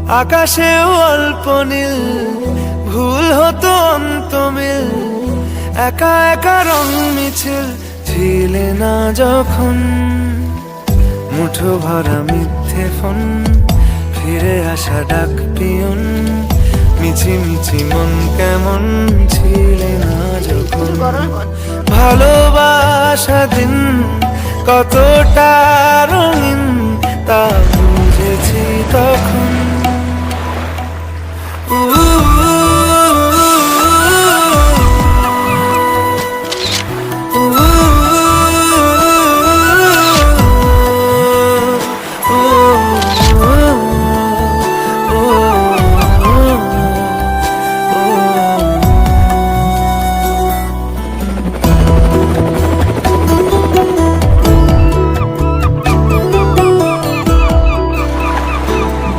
আকাশেও অল্প নীল, ভুল হতো অন্তমিল, একা একা রং মিছিল ছিলে না যখন। মুঠো ভরা মিথ্যে ফোন, ফিরে আসা ডাক পিয়ন, মিছি মিছি মন কেমন ছিলে না যখন। ভালোবাসা দিন কতটা রঙিন তা বুঝেছি তখন।